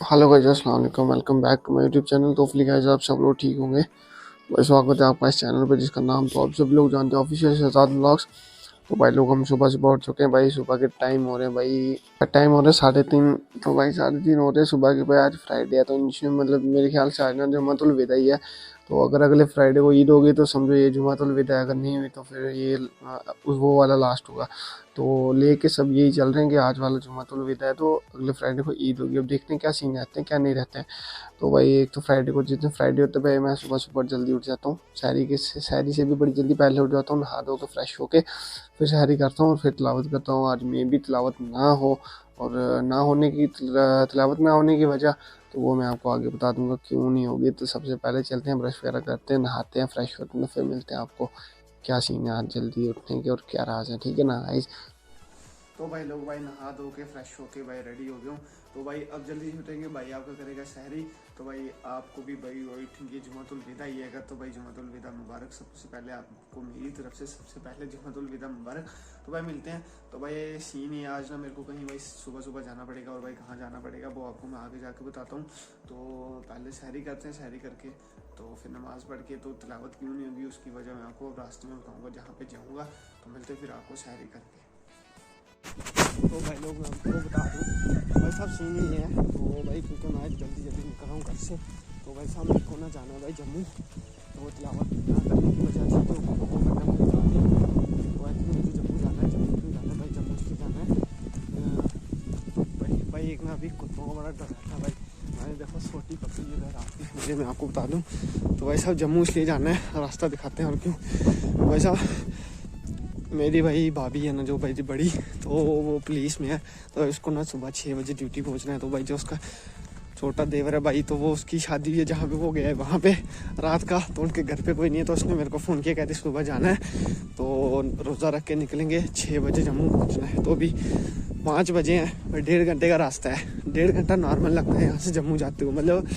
Hello guys, अस्सलाम वालेकुम। Welcome back to my YouTube channel. तो होपफुली गाइस आप सब लोग ठीक होंगे। भाई स्वागत है आपका इस चैनल पे जिसका नाम तो आप सब लोग जानते हैं, ऑफिशियल शहजाद व्लॉग्स। तो भाई लोग हम सुबह सुबह उठ चुके हैं भाई। सुबह के टाइम हो रहे हैं भाई, टाइम हो रहे हैं 3:30। तो भाई 3:30 हो रहे हैं सुबह के भाई। आज फ्राइडे है तो इनिशियल मतलब मेरे ख्याल से आज ना जुमातुल विदा ही है। तो अगर अगले फ्राइडे को ईद होगी तो समझो ये जुमातुल विदा है, अगर नहीं हुई तो फिर ये वो वाला लास्ट होगा। तो लेके सब यही चल रहे हैं कि आज वाला जुमातुल विदा है तो अगले फ्राइडे को ईद होगी। अब देखते हैं क्या सीन रहते हैं क्या नहीं रहते हैं। तो भाई एक तो फ्राइडे को, जिस दिन फ्राइडे होता है भाई, मैं सुबह सुबह जल्दी उठ जाता हूँ। शहरी से भी बड़ी जल्दी पहले उठ जाता हूँ, नहा धो के फ्रेश होके फिर शहरी करता हूँ और फिर तिलावत करता हूँ। आज में भी तिलावत ना हो और तिलावत ना होने की वजह तो वो मैं आपको आगे बता दूंगा क्यों नहीं होगी। तो सबसे पहले चलते हैं, ब्रश वगैरह करते हैं, नहाते हैं, फ्रेश होते हैं, फिर मिलते हैं आपको क्या सीन है आज जल्दी उठने के और क्या राज है। ठीक है ना गाइस। तो भाई लोग भाई नहा धो के फ्रेश होके भाई रेडी हो गए हूँ। तो भाई अब जल्दी उठेंगे भाई, आपका करेगा शहरी। तो भाई आपको भी भाई वही उठेंगे, जुमातुल विदा ही है। तो भाई जुमातुल विदा मुबारक। सबसे पहले आपको मेरी तरफ से सबसे पहले जुमातुल विदा मुबारक। तो भाई मिलते हैं। तो भाई सीन ही आज ना मेरे को कहीं भाई सुबह सुबह जाना पड़ेगा और भाई कहाँ जाना पड़ेगा वो आपको मैं आगे जाके बताता हूँ। तो पहले शहरी करते हैं, शहरी करके तो फिर नमाज़ पढ़ के तो तिलावत क्यों नहीं होगी उसकी वजह मैं आपको रास्ते में बताऊँगा जहाँ पे जाऊँगा। तो मिलते फिर आपको शहरी करके। तो भाई लोग मैं आपको बता दूँ भाई साहब सीन ही है। तो भाई क्योंकि मैं आज जल्दी निकल रहा हूँ घर से। तो भाई साहब मेरे को ना जाना है भाई जम्मू। तो तिलावत ना करने की वजह से तो करना मुझे जाते हैं। तो आज मुझे जम्मू जाना है। जम्मू क्यों जाना है भाई? जम्मू इसलिए जाना है भाई एक ना अभी कुत्तों का बड़ा डर रहता है भाई। मैंने देखो छोटी पकड़ी है रात की मुझे, मैं आपको बता दूँ। तो भाई साहब जम्मू इसलिए जाना है, रास्ता दिखाते हैं और क्यों। भाई साहब मेरी भाई भाभी है ना जो भाई बड़ी, तो वो पुलिस में है। तो उसको ना सुबह 6 बजे ड्यूटी पहुंचना है। तो भाई जो उसका छोटा देवर है भाई, तो वो उसकी शादी हुई है जहाँ पे वो गया है वहाँ पे रात का। तो उनके घर पे कोई नहीं है। तो उसने मेरे को फ़ोन किया, कहते सुबह जाना है तो रोज़ा रख के निकलेंगे, 6 बजे जम्मू पहुँचना है। तो अभी 5 बजे हैं भाई, 1.5 घंटे का रास्ता है। 1.5 घंटा नॉर्मल लगता है यहाँ से जम्मू जाते हुए, मतलब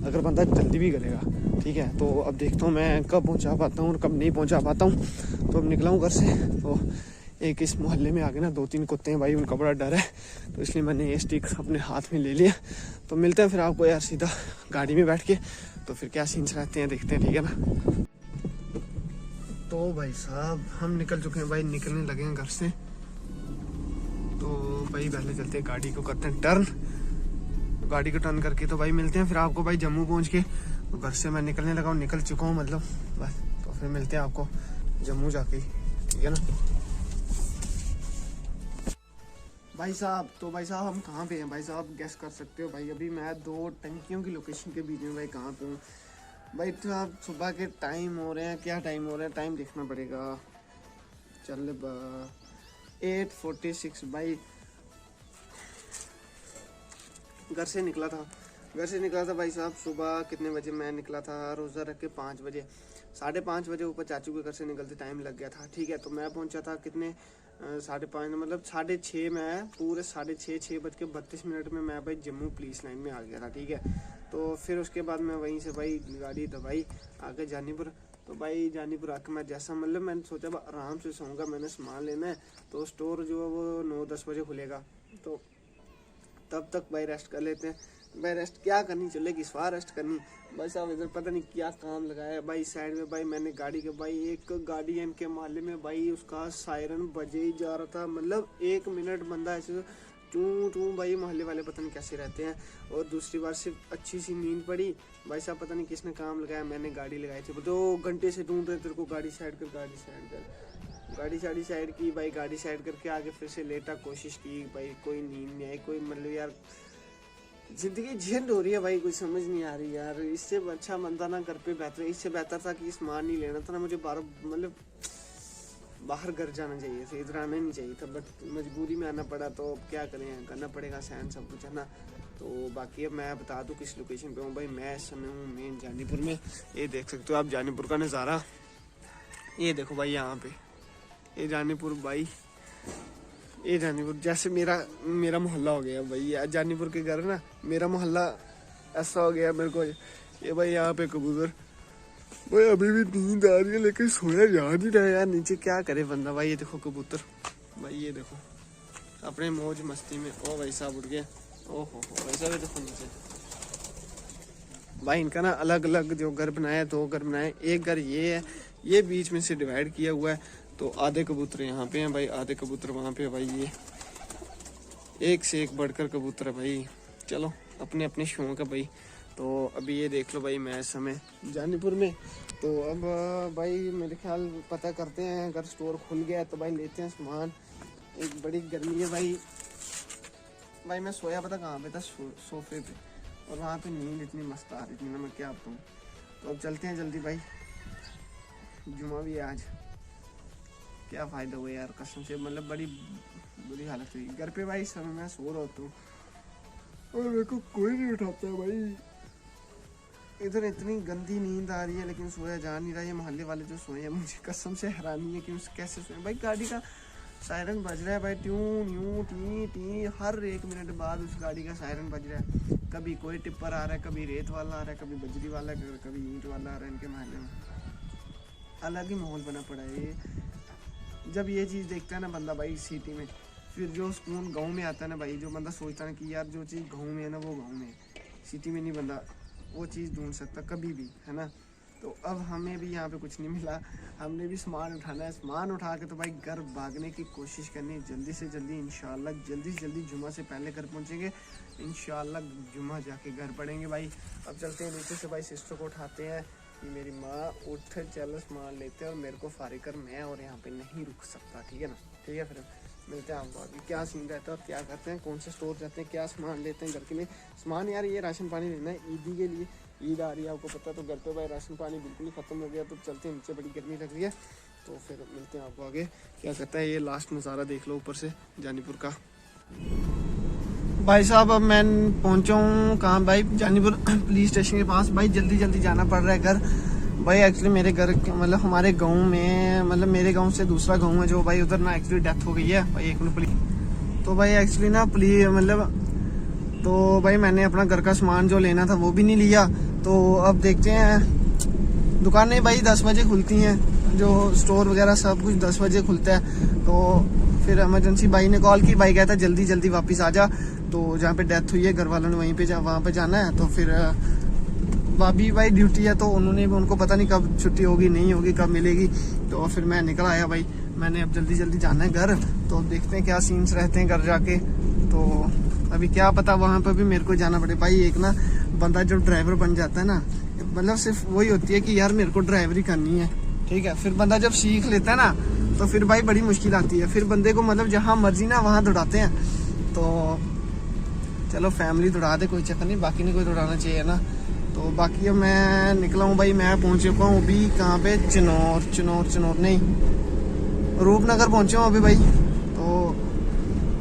अगर बंदा जल्दी भी करेगा। ठीक है, तो अब देखता हूँ मैं कब पहुँचा पाता हूँ और कब नहीं पहुँचा पाता हूँ। तो अब निकला हूँ घर से। तो एक इस मोहल्ले में आगे ना 2-3 कुत्ते हैं भाई, उनका बड़ा डर है। तो इसलिए मैंने ये स्टिक अपने हाथ में ले लिया। तो मिलते हैं फिर आपको यार सीधा गाड़ी में बैठ के। तो फिर क्या सीन्स रहते हैं देखते हैं, ठीक है ना। तो भाई साहब हम निकल चुके हैं भाई, निकलने लगे हैं घर से। तो भाई पहले चलते हैं, गाड़ी को करते हैं टर्न। गाड़ी को टर्न करके तो भाई मिलते हैं फिर आपको भाई जम्मू पहुंच के। तो घर से मैं निकलने लगा हूँ, निकल चुका हूँ मतलब बस। तो फिर मिलते हैं आपको जम्मू जाके, ठीक है ना भाई साहब। तो भाई साहब हम कहाँ पे हैं भाई साहब, गैस कर सकते हो भाई। अभी मैं 2 टंकियों की लोकेशन के बीच में भाई कहाँ पे हूँ भाई। तो आप सुबह के टाइम हो रहे हैं, क्या टाइम हो रहा है टाइम देखना पड़ेगा। चल 8:46 भाई। घर से निकला था भाई साहब। सुबह कितने बजे मैं निकला था रोज़ा रख के? 5 बजे, 5:30 बजे ऊपर चाचू के घर से निकलते टाइम लग गया था। ठीक है, तो मैं पहुंचा था कितने 5:30 मतलब 6:30 में, पूरे 6:30, 6:32 में मैं भाई जम्मू पुलिस लाइन में आ गया था। ठीक है, तो फिर उसके बाद मैं वहीं से भाई गाड़ी दबाई आगे जानीपुर। तो भाई जानीपुर आके मैं जैसा मतलब मैंने सोचा आराम से सोऊंगा, मैंने सामान लेना है। तो स्टोर जो है वो 9-10 बजे खुलेगा, तो तब तक भाई रेस्ट कर लेते हैं। भाई रेस्ट क्या करनी चलेगी, स्वाह रेस्ट करनी भाई साहब। इधर पता नहीं क्या काम लगाया भाई साइड में भाई मैंने गाड़ी के भाई, एक गाड़ी है इनके मोहल्ले में भाई, उसका सायरन बजे ही जा रहा था। मतलब 1 मिनट बंदा ऐसे चूं भाई, मोहल्ले वाले पता नहीं कैसे रहते हैं। और दूसरी बार सिर्फ अच्छी सी नींद पड़ी भाई साहब, पता नहीं किसने काम लगाया, मैंने गाड़ी लगाई थी। 2 घंटे से ढूंढ रहे तेरे को, गाड़ी साइड कर, गाड़ी साइड की भाई। गाड़ी साइड करके आगे फिर से लेटा, कोशिश की भाई, कोई नींद नहीं आई। कोई मतलब यार जिंदगी झंड हो रही है भाई, कोई समझ नहीं आ रही यार। इससे अच्छा बनता ना घर पे बेहतर, इससे बेहतर था कि सामान नहीं लेना था ना मुझे, मतलब बाहर घर जाना चाहिए था, इधर आना नहीं चाहिए था। बट मजबूरी में आना पड़ा, तो अब क्या करें, करना पड़ेगा सहन सब कुछ, है ना। तो बाकी अब मैं बता दूं किस लोकेशन पे हूँ भाई। मैं इस समय हूँ मेन जानीपुर में। ये देख सकते हो आप जानीपुर का नज़ारा, ये देखो भाई यहाँ पे, ये जानीपुर भाई, ये जानीपुर जैसे मेरा मोहल्ला हो गया भाई। जानीपुर के घर ना मेरा मोहल्ला ऐसा हो गया मेरे को। ये भाई यहाँ पे कबूतर भाई, अभी भी नींद आ रही है लेकिन सोया जा नहीं रहा यार, नीचे क्या करे बंदा भाई। ये देखो कबूतर भाई, ये देखो अपने मौज मस्ती में। ओ भाई साहब उठ गया, ओहो भाई साहब ये देखो नीचे भाई इनका ना अलग अलग जो घर बनाया, 2 घर बनाए। एक घर ये है, ये बीच में से डिवाइड किया हुआ है। तो आधे कबूतर यहाँ पे हैं भाई, आधे कबूतर वहाँ पे है भाई। ये एक से एक बढ़कर कबूतर है भाई। चलो अपने अपने शौक है भाई। तो अभी ये देख लो भाई, मैं समय जानीपुर में। तो अब भाई मेरे ख्याल पता करते हैं, अगर स्टोर खुल गया है तो भाई लेते हैं सामान। एक बड़ी गर्मी है भाई। भाई मैं सोया पता कहाँ पे था, सोफे पे, और वहाँ पे नींद इतनी मस्त आ रही थी ना, मैं क्या बताऊँ। तो अब चलते हैं जल्दी भाई, जुमा भी है आज। क्या फ़ायदा हुआ यार कसम से, मतलब बड़ी बुरी हालत हुई घर पे भाई। समय मैं सो रहा हूँ और मेरे को कोई नहीं उठाता है भाई। इधर इतनी गंदी नींद आ रही है लेकिन सोया जा नहीं रहा। ये मोहल्ले वाले जो सोए हैं, मुझे कसम से हैरानी है कि कैसे सोए भाई। गाड़ी का सायरन बज रहा है भाई, ट्यून यूं टी टी, हर 1 मिनट बाद उस गाड़ी का सायरन बज रहा है। कभी कोई टिप्पर आ रहा है, कभी रेत वाला आ रहा है, कभी बजरी वाला, कभी ईंट वाला आ रहा है। इनके मोहल्ले में अलग ही माहौल बना पड़ा है। ये जब ये चीज़ देखता है ना बंदा भाई सिटी में, फिर जो सुकून गाँव में आता है ना भाई, जो बंदा सोचता है कि यार जो चीज़ गाँव में है ना वो गाँव में है, सिटी में नहीं बंदा वो चीज़ ढूंढ सकता कभी भी, है ना। तो अब हमें भी यहाँ पे कुछ नहीं मिला, हमने भी सामान उठाना है। सामान उठा के तो भाई घर भागने की कोशिश करनी है जल्दी से जल्दी। इंशाल्लाह जल्दी से जल्दी जुमा से पहले घर पहुँचेंगे। इंशाल्लाह जुमा जाके घर पड़ेंगे भाई। अब चलते हैं नीचे से भाई, सिस्टर को उठाते हैं कि मेरी माँ उठ चल सामान लेते हैं और मेरे को फारिग कर, मैं और यहाँ पे नहीं रुक सकता, ठीक है ना। ठीक है, फिर मिलते हैं आपको आगे क्या सीन रहता है और क्या करते हैं, कौन से स्टोर जाते हैं, क्या सामान लेते हैं घर के लिए। सामान यार ये राशन पानी लेना है ईदी के लिए, ईद आ रही है आपको पता है। तो घर पे भाई राशन पानी बिल्कुल ही ख़त्म हो गया। तो चलते हैं नीचे, बड़ी गर्मी लग रही है। तो फिर मिलते हैं आपको आगे क्या करता है। ये लास्ट नज़ारा देख लो ऊपर से जानीपुर का। भाई साहब अब मैं पहुंचा हूँ कहाँ भाई, जानीपुर पुलिस स्टेशन के पास। भाई जल्दी जल्दी जाना पड़ रहा है घर भाई। एक्चुअली मेरे घर मतलब हमारे गांव में, मतलब मेरे गांव से दूसरा गांव है जो भाई, उधर ना एक्चुअली डेथ हो गई है भाई एक पुलिस। तो भाई एक्चुअली ना पुलिस मतलब, तो भाई मैंने अपना घर का सामान जो लेना था वो भी नहीं लिया। तो अब देखते हैं, दुकानें भाई 10 बजे खुलती हैं, जो स्टोर वगैरह सब कुछ 10 बजे खुलता है। तो फिर इमरजेंसी भाई ने कॉल की, भाई कहता जल्दी जल्दी वापस आ जा। तो जहाँ पे डेथ हुई है घर वालों ने वहीं पे वहाँ पे जाना है। तो फिर भाभी भाई ड्यूटी है, तो उन्होंने भी, उनको पता नहीं कब छुट्टी होगी नहीं होगी, कब मिलेगी। तो फिर मैं निकल आया भाई, मैंने अब जल्दी जल्दी जाना है घर। तो देखते हैं क्या सीन्स रहते हैं घर जाके। तो अभी क्या पता वहाँ पर भी मेरे को जाना पड़े भाई। एक ना बंदा जब ड्राइवर बन जाता है ना, मतलब सिर्फ वही होती है कि यार मेरे को ड्राइवरी करनी है, ठीक है। फिर बंदा जब सीख लेता है ना तो फिर भाई बड़ी मुश्किल आती है। फिर बंदे को मतलब जहाँ मर्जी ना वहाँ दौड़ाते हैं। तो चलो फैमिली दौड़ा दे कोई चक्कर नहीं, बाकी नहीं कोई दौड़ाना चाहिए ना। तो बाकी अब मैं निकला हूँ भाई, मैं पहुँच चुका हूँ अभी कहाँ पे, चिनौर नहीं, रूपनगर पहुँचे हूँ अभी भाई। तो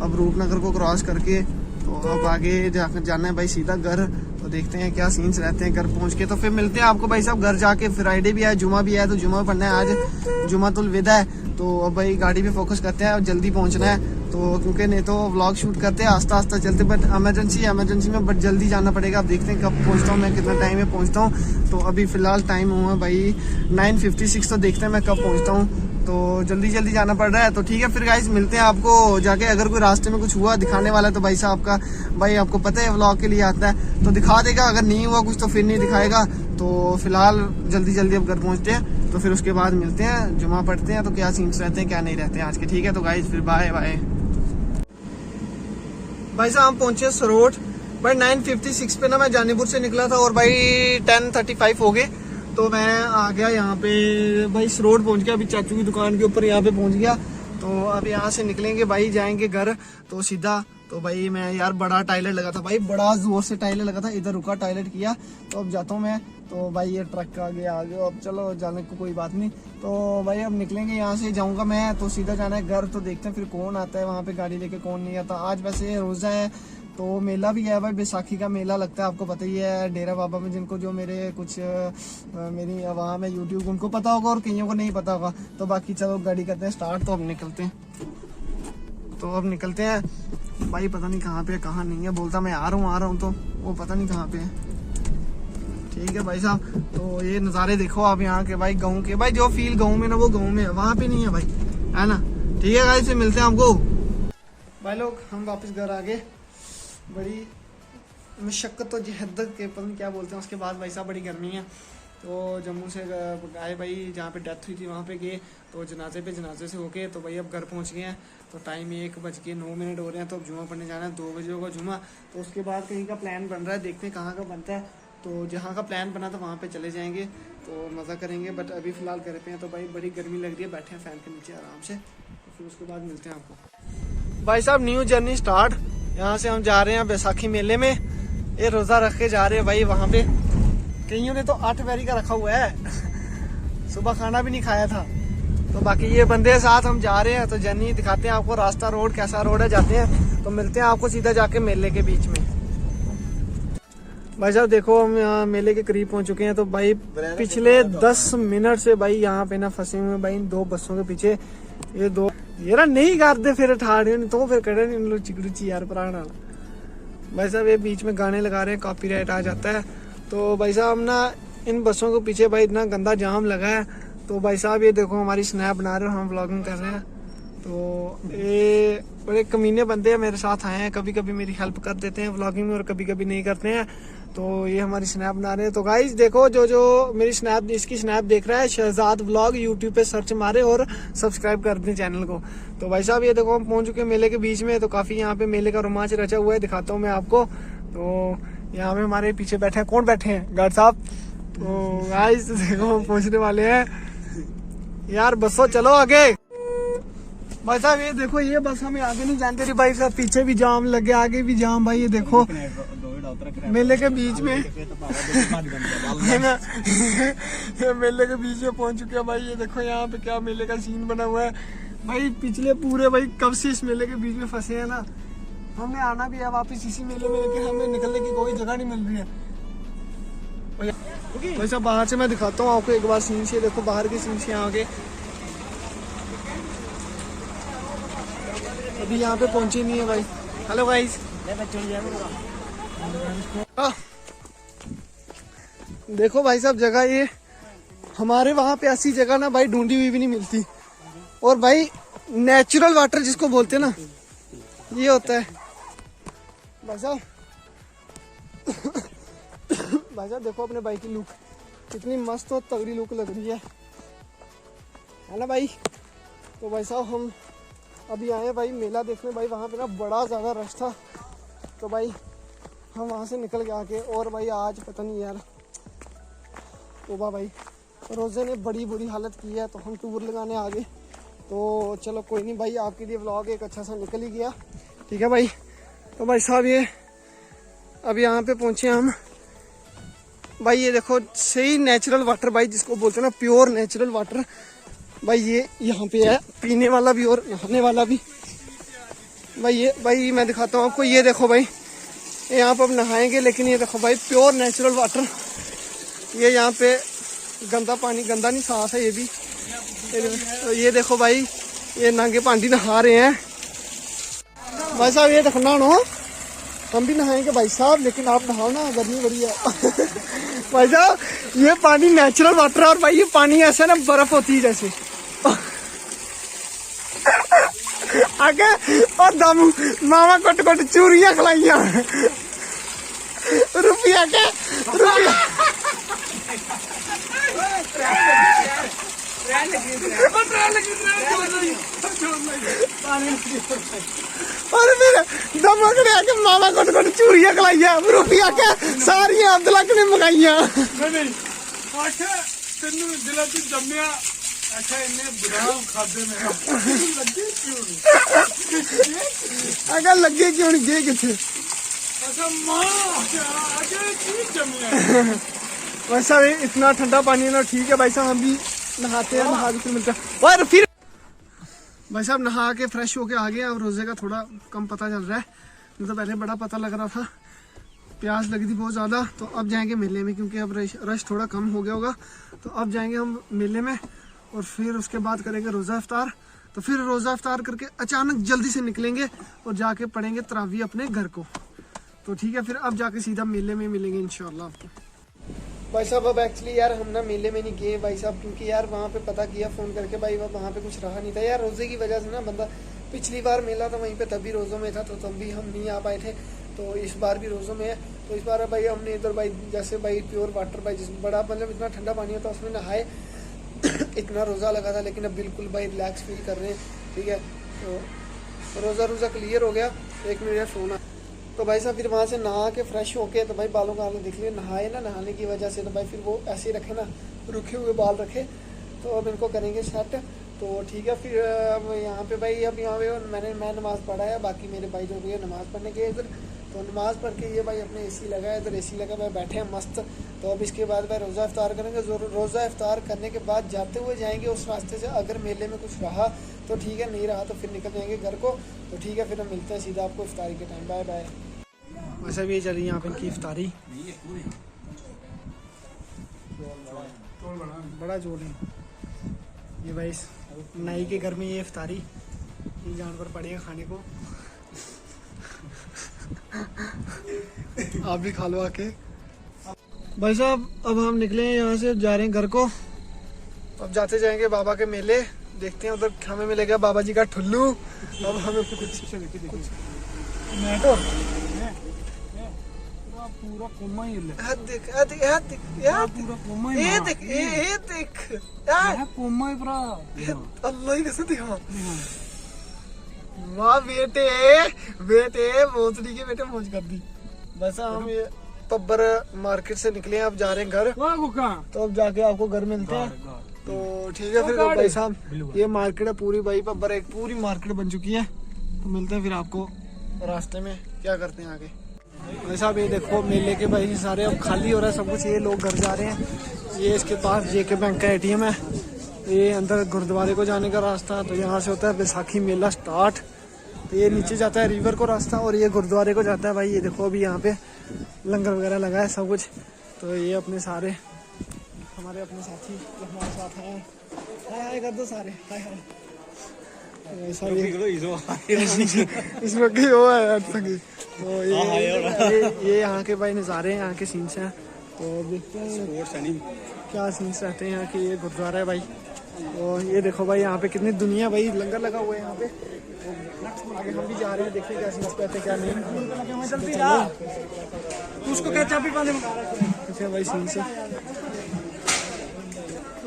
अब रूपनगर को क्रॉस करके तो अब आगे जाना है भाई सीधा घर। तो देखते हैं क्या सीन्स रहते हैं घर पहुंच के। तो फिर मिलते हैं आपको भाई साहब घर जाके। फ्राइडे भी है, जुमा भी है, तो जुमा पढ़ना है आज, जुमातुल विदा है। तो अब भाई गाड़ी पे फोकस करते हैं और जल्दी पहुंचना है। तो क्योंकि नहीं तो व्लॉग शूट करते हैं आस्ता आस्ता चलते, बट इमरजेंसी में बट जल्दी जाना पड़ेगा। अब देखते हैं कब पहुंचता हूँ मैं, कितना टाइम में पहुंचता हूँ। तो अभी फिलहाल टाइम हुआ भाई 9:56। तो देखते हैं मैं कब पहुंचता हूँ। तो जल्दी जल्दी जाना पड़ रहा है। तो ठीक है फिर गाइस, मिलते हैं आपको जाके। अगर कोई रास्ते में कुछ हुआ दिखाने वाला है तो भाई साहब का, भाई आपको पता है व्लॉग के लिए आता है तो दिखा देगा, अगर नहीं हुआ कुछ तो फिर नहीं दिखाएगा। तो फिलहाल जल्दी जल्दी अब घर पहुंचते हैं। तो फिर उसके बाद मिलते हैं, जुमा पढ़ते हैं तो क्या सीन्स रहते हैं क्या नहीं रहते हैं आज के। ठीक है तो गाइस फिर बाय बाय। भाई साहब हम पहुंचे सरोठ भाई 9:56 पे ना, मैं जानीपुर से निकला था और भाई 10:35 हो गए। तो मैं आ गया यहाँ पे भाई, सरोठ पहुंच गया। अभी चाचू की दुकान के ऊपर यहाँ पे पहुंच गया। तो अब यहाँ से निकलेंगे भाई, जाएंगे घर तो सीधा। तो भाई मैं यार बड़ा टॉयलेट लगा था भाई, बड़ा जोर से टॉयलेट लगा था, इधर रुका टॉयलेट किया। तो अब जाता हूँ मैं। तो भाई ये ट्रक आ गया अब चलो जाने को कोई बात नहीं। तो भाई अब निकलेंगे यहाँ से, जाऊँगा मैं तो सीधा जाना है घर। तो देखते हैं फिर कौन आता है वहाँ पे गाड़ी लेके, कौन नहीं आता। आज वैसे रोज़ा है तो मेला भी है भाई, बैसाखी का मेला लगता है, आपको पता ही है डेरा बाबा में। जिनको जो मेरे कुछ मेरी वहाँ में यूट्यूब उनको पता होगा और कईयों को नहीं पता होगा। तो बाकी चलो गाड़ी करते हैं स्टार्ट। तो अब निकलते हैं, तो अब निकलते हैं भाई। पता नहीं कहाँ पे है कहाँ नहीं है, बोलता मैं आ रहा हूँ तो वो पता नहीं कहाँ पे है। ठीक है भाई साहब, तो ये नज़ारे देखो आप यहाँ के भाई, गाँव के भाई। जो फील गाँव में ना वो गाँव में है, वहाँ पे नहीं है भाई, है ना। ठीक है भाई, फिर मिलते हैं आपको भाई लोग। हम वापस घर आ गए। बड़ी मशक्क़त तो जहद के पता नहीं क्या बोलते हैं। उसके बाद भाई साहब बड़ी गर्मी है, तो जम्मू से आए भाई, जहाँ पे डेथ हुई थी वहाँ पे गए, तो जनाजे से होके तो भाई अब घर पहुँच गए हैं। तो टाइम 1:09 हो रहे हैं, तो अब जुमा पढ़ने जाना है, 2 बजे होगा जुमा। तो उसके बाद कहीं का प्लान बन रहा है, देखते हैं कहाँ का बनता है। तो जहाँ का प्लान बना था वहाँ पे चले जाएंगे, तो मज़ा करेंगे। बट अभी फ़िलहाल घर पे हैं, तो भाई बड़ी गर्मी लग रही है, बैठे हैं फ़ैन के नीचे आराम से। तो फिर उसके बाद मिलते हैं आपको। भाई साहब न्यू जर्नी स्टार्ट, यहाँ से हम जा रहे हैं बैसाखी मेले में। ये रोज़ा रख के जा रहे हैं भाई वहाँ पे। कईयों ने तो 8 बैरी का रखा हुआ है, सुबह खाना भी नहीं खाया था। तो बाकी ये बंदे साथ हम जा रहे हैं, तो जर्नी दिखाते हैं आपको, रास्ता रोड कैसा रोड है, जाते हैं। तो मिलते हैं आपको सीधा जाके मेले के बीच में। भाई साहब देखो हम यहाँ मेले के करीब पहुंच चुके हैं। तो भाई पिछले 10 मिनट से भाई यहाँ पे ना फंसे हुए भाई इन 2 बसों के पीछे। ये 2 ये ना नहीं करते फिर ठाड़े तो फिर कड़े नहीं चिकड़ची यार पुराना। भाई साहब ये बीच में गाने लगा रहे हैं, कॉपीराइट आ जाता है। तो भाई साहब ना इन बसों के पीछे भाई इतना गंदा जाम लगा है। तो भाई साहब ये देखो हमारी स्नैप बना रहे हो, हम व्लॉगिंग कर रहे हैं। तो ये बड़े कमीने बंदे हैं, मेरे साथ आए हैं, कभी कभी मेरी हेल्प कर देते हैं व्लॉगिंग में और कभी कभी नहीं करते हैं। तो ये हमारी स्नैप बना रहे हैं। तो गाइस देखो जो मेरी स्नैप, इसकी स्नैप देख रहा है शहजाद व्लॉग, यूट्यूब पे सर्च मारे और सब्सक्राइब कर दें चैनल को। तो भाई साहब ये देखो हम पहुंच चुके हैं मेले के बीच में। तो काफी यहाँ पे मेले का रोमांच रचा हुआ है, दिखाता हूँ मैं आपको। तो यहाँ पे हमारे पीछे बैठे हैं, कौन बैठे हैं? गार्ड साहब। तो गाइस देखो हम पहुंचने वाले हैं यार, बसो चलो आगे। भाई साहब ये देखो ये बस हमें आगे नहीं जानते रही भाई साहब, पीछे भी जाम लगे, आगे भी जाम। भाई ये देखो मेले के बीच में है ना, ये मेले के बीच में पहुंच चुके हैं भाई। ये देखो यहाँ पे क्या मेले का सीन बना हुआ है भाई। पिछले पूरे भाई कब से इस मेले के बीच में फंसे हैं ना, हमें आना भी है वापस इसी मेले में, लेकिन हमें निकलने की कोई जगह नहीं मिल रही है। भाई साहब बाहर से मैं दिखाता हूँ आपको एक बार सीन से, देखो बाहर के सीन से आगे। अभी यहाँ पे पहुंचे नहीं है भाई। हेलो गाइस, देखो भाई साहब जगह ये हमारे वहाँ पे ऐसी जगह ना भाई ढूंढी हुई भी नहीं मिलती। और भाई नेचुरल वाटर जिसको बोलते हैं ना, ये होता है भाई साहब। भाई साहब देखो अपने बाइक की लुक कितनी मस्त और तगड़ी लुक लग रही है ना भाई। तो भाई साहब हम अभी आए हैं भाई मेला देखने। भाई वहाँ पे ना बड़ा ज़्यादा रश था, तो भाई हम वहाँ से निकल के आके। और भाई आज पता नहीं यार, तोबा भाई रोज़े ने बड़ी बुरी हालत की है, तो हम टूर लगाने आ गए। तो चलो कोई नहीं भाई, आपके लिए व्लॉग एक अच्छा सा निकल ही गया, ठीक है भाई। तो भाई साहब ये अभी यहाँ पे पहुँचे हम भाई। ये देखो सही नेचुरल वाटर भाई जिसको बोलते हैं ना, प्योर नेचुरल वाटर भाई। ये यहाँ पे है पीने वाला भी और नहाने वाला भी भाई। ये भाई मैं दिखाता हूँ आपको, ये देखो भाई यहाँ पर अब नहाएंगे, लेकिन ये देखो भाई प्योर नेचुरल वाटर। ये यहाँ पे गंदा पानी, गंदा नहीं साफ है ये भी। तो ये देखो भाई ये नांगे पांडी नहा रहे हैं भाई साहब। ये देखो नहानो, हम भी नहाएंगे भाई साहब, लेकिन आप नहाओ ना, गर्मी बड़ी है। भाई साहब ये पानी नेचुरल वाटर है, और भाई ये पानी ऐसा ना बर्फ होती है जैसे। आगे और दम मामा कोट कोट चूरियां खिलाइया रुपया के रुपया। और फिर दमकड़े आके मामा कोट कोट चूरियां खिलाइया रुपया के सारी अब्दुल्ला ने मंगाइया। तेनू दिला तू जम्मिया अच्छा इन्ने बदाम खादे ने लगे क्यों नहीं? अगर लगे क्यों नहीं गए किथे? अच्छा मां आगे की जम्मिया। वैसा इतना ठंडा पानी है ना, ठीक है भाई साहब हम भी नहाते हैं, नहा के फिर मिलते हैं। और फिर भाई साहब नहा के फ्रेश होके आ गए। अब रोजे का थोड़ा कम पता चल रहा है, नहीं तो पहले बड़ा पता लग रहा था, प्यास लगी थी बहुत ज़्यादा। तो अब जाएंगे मेले में, क्योंकि अब रश थोड़ा कम हो गया होगा। तो अब जाएंगे हम मेले में और फिर उसके बाद करेंगे रोज़ा इफ्तार। तो फिर रोज़ा इफ्तार करके अचानक जल्दी से निकलेंगे और जाके पढ़ेंगे तरावी अपने घर को। तो ठीक है, फिर अब जाके सीधा मेले में मिलेंगे इंशाल्लाह आपको। भाई साहब अब एक्चुअली यार हम ना मेले में नहीं गए भाई साहब, क्योंकि यार वहाँ पे पता किया फ़ोन करके भाई वहाँ पे कुछ रहा नहीं था यार, रोज़े की वजह से ना बंदा। पिछली बार मेला था वहीं पे, तभी रोज़ों में था, तो तब भी हम नहीं आ पाए थे। तो इस बार भी रोज़ों में है, तो इस बार भाई हमने इधर भाई जैसे भाई प्योर वाटर भाई जिसमें बड़ा मतलब इतना ठंडा पानी होता है उसमें नहाए। इतना रोज़ा लगा था लेकिन अब बिल्कुल भाई रिलैक्स फील कर रहे हैं। ठीक है, तो रोज़ा क्लियर हो गया। 1 मिनट सोना। तो भाई साहब फिर वहाँ से नहा के फ्रेश होके तो भाई बालों का हाल देख लिया, नहाए ना, नहाने की वजह से तो भाई फिर वो ऐसे ही रखे ना, रुके हुए बाल रखे। तो अब इनको करेंगे सेट। तो ठीक है, फिर अब यहाँ पे भाई अब यहाँ पे मैं नमाज़ पढ़ा है, बाकी मेरे भाई जो भी है नमाज़ पढ़ने गए इधर। तो नमाज़ पढ़ के ये भाई अपने एसी लगा है, इधर एसी लगा भाई बैठे हैं मस्त। तो अब इसके बाद भाई रोज़ा इफ्तार करेंगे। रोज़ा इफ्तार करने के बाद जाते हुए जाएंगे उस रास्ते से, अगर मेले में कुछ रहा तो ठीक है, नहीं रहा तो फिर निकल जाएंगे घर को। तो ठीक है, फिर हम मिलते हैं सीधा आपको इफ्तारी के टाइम। Bye bye. वैसे भी ये चली यहाँ पे इनकी इफ्तारी, बड़ा जोड़ है ये भाई। नाई के घर में ये इफ्तारी, ये जानवर पड़ेगा खाने को। आप भी खा लो आके। भाई साहब अब हम निकले हैं यहाँ से, जा रहे हैं घर को। अब जाते जाएंगे बाबा के मेले, देखते हैं उधर हमें मिलेगा बाबा जी का ठुल्लू। अब हमें कुछ पूरा कोमा ही है। देख पूरा कोमा ही, ये देख ये देख यार, कोमा ही पूरा। अल्लाह ही कैसे दिखा। वाह बेटे भोसड़ी के बेटे मौज कर दी। बस हम ये पब्बर मार्केट से निकले हैं, अब जा रहे हैं घर। तो अब जाके आपको घर मिलते हैं। तो ठीक है फिर भाई साहब, ये मार्केट है पूरी भाई पब्बर एक पूरी मार्केट बन चुकी है। तो मिलते हैं फिर आपको रास्ते में, क्या करते हैं आगे। भाई साहब ये देखो मेले के भाई सारे अब खाली हो रहा है सब कुछ, ये लोग घर जा रहे हैं। ये इसके पास जेके बैंक का ATM है। ये अंदर गुरुद्वारे को जाने का रास्ता, तो यहाँ से होता है बैसाखी मेला स्टार्ट। तो ये नीचे जाता है रिवर को रास्ता और ये गुरुद्वारे को जाता है। भाई ये देखो अभी यहाँ पे लंगर वगैरह लगा है सब कुछ। तो ये अपने सारे हमारे अपने साथी जो हमारे साथ हैं, हाय कर दो सारे, हाय हाय। इसमें वो है तो ये यहाँ के भाई नज़ारे हैं, यहाँ के सीन्स हैं। तो देखते हैं क्या सीन्स रहते हैं यहाँ के। ये गुरुद्वारा है भाई। और ये देखो भाई यहाँ पे कितनी दुनिया भाई, लंगर लगा हुआ है यहाँ पे। आगे हम भी जा रहे हैं, देखिए क्या सीन्स कहते हैं क्या नहीं। उसको क्या चाबी पाने भाई सीन्स है।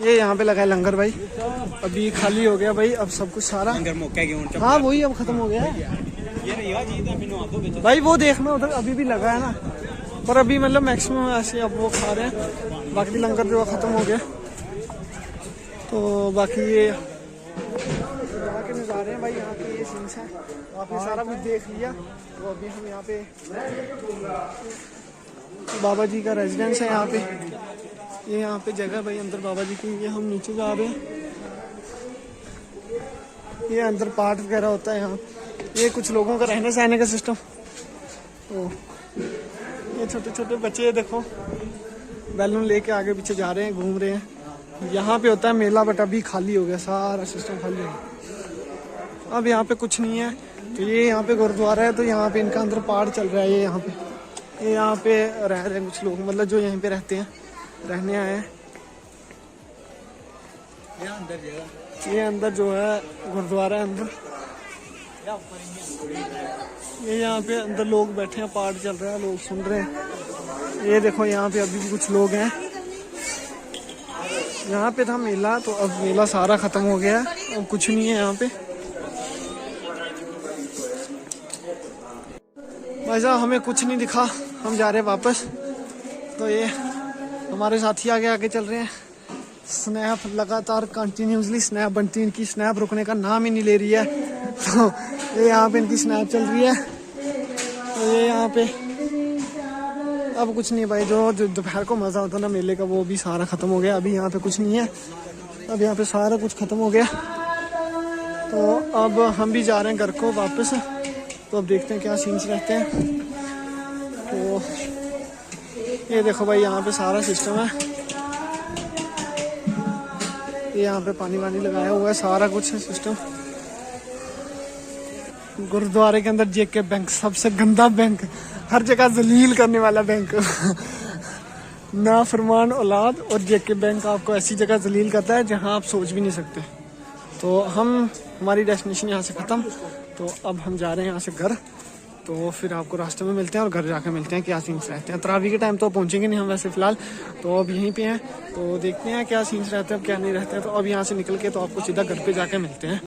ये यहाँ पे लगा है लंगर भाई, अभी खाली हो गया भाई, अब सब कुछ सारा। हाँ वही अब खत्म हो गया है भाई। वो देखना उधर अभी भी लगा है ना, पर अभी मतलब मैक्सिमम ऐसे अब वो खा रहे हैं, बाकी लंगर जो खत्म हो गया। तो बाकी ये यहाँ के नज़ारे हैं भाई, यहाँ के ये सीन्स हैं। आपने सारा कुछ देख लिया। तो अभी हम यहाँ पे बाबा जी का रेजिडेंस है यहाँ पे, ये यहाँ पे जगह भाई अंदर बाबा जी की। ये हम नीचे जा रहे हैं, ये अंदर पाठ वगैरह होता है यहाँ। ये कुछ लोगों का रहने सहने का सिस्टम। तो ये छोटे छोटे बच्चे देखो बैलून लेके आगे पीछे जा रहे हैं, घूम रहे हैं। यहाँ पे होता है मेला, बट अभी खाली हो गया, सारा सिस्टम खाली हो गया। अब यहाँ पे कुछ नहीं है। तो ये यहाँ पे गुरुद्वारा है, तो यहाँ पे इनका अंदर पाठ चल रहा है। ये यहाँ पे रह रहे हैं कुछ लोग, मतलब जो यहीं पे रहते हैं, रहने आए हैं। ये अंदर जो है गुरुद्वारा है अंदर, ये यहाँ पे अंदर लोग बैठे हैं, पाठ चल रहा है, लोग सुन रहे हैं। ये देखो यहाँ पे अभी भी कुछ लोग हैं। यहाँ पे था मेला, तो अब मेला सारा खत्म हो गया है, अब कुछ नहीं है यहाँ पे। भाई साहब हमें कुछ नहीं दिखा, हम जा रहे हैं वापस। तो ये हमारे साथी आगे आगे चल रहे हैं। स्नैप लगातार कंटिन्यूसली स्नैप बनती है, इनकी स्नैप रुकने का नाम ही नहीं ले रही है। तो ये यहाँ पे इनकी स्नैप चल रही है। तो ये यहाँ पे अब कुछ नहीं भाई, जो दोपहर को मज़ा होता ना मेले का, वो भी सारा ख़त्म हो गया। अभी यहाँ पे कुछ नहीं है, अब यहाँ पे सारा कुछ ख़त्म हो गया। तो अब हम भी जा रहे हैं घर को वापस। तो अब देखते हैं क्या सीन्स रहते हैं। तो ये देखो भाई यहाँ पे सारा सिस्टम है, ये यहाँ पे पानी वानी लगाया हुआ है, सारा कुछ है सिस्टम। गुरुद्वारे के अंदर जेके बैंक, सबसे गंदा बैंक, हर जगह जलील करने वाला बैंक। ना फरमान औलाद, और जेके बैंक आपको ऐसी जगह जलील करता है जहाँ आप सोच भी नहीं सकते। तो हमारी डेस्टिनेशन यहाँ से ख़त्म। तो अब हम जा रहे हैं यहाँ से घर। तो फिर आपको रास्ते में मिलते हैं और घर जाके मिलते हैं क्या सीन्स रहते हैं। तरावी के टाइम तो पहुंचेंगे नहीं हम वैसे फिलहाल, तो अब यहीं पे हैं, तो देखते हैं क्या सीन्स रहते हैं अब क्या नहीं रहते हैं। तो अब यहाँ से निकल के तो आपको सीधा घर पे जाके मिलते हैं।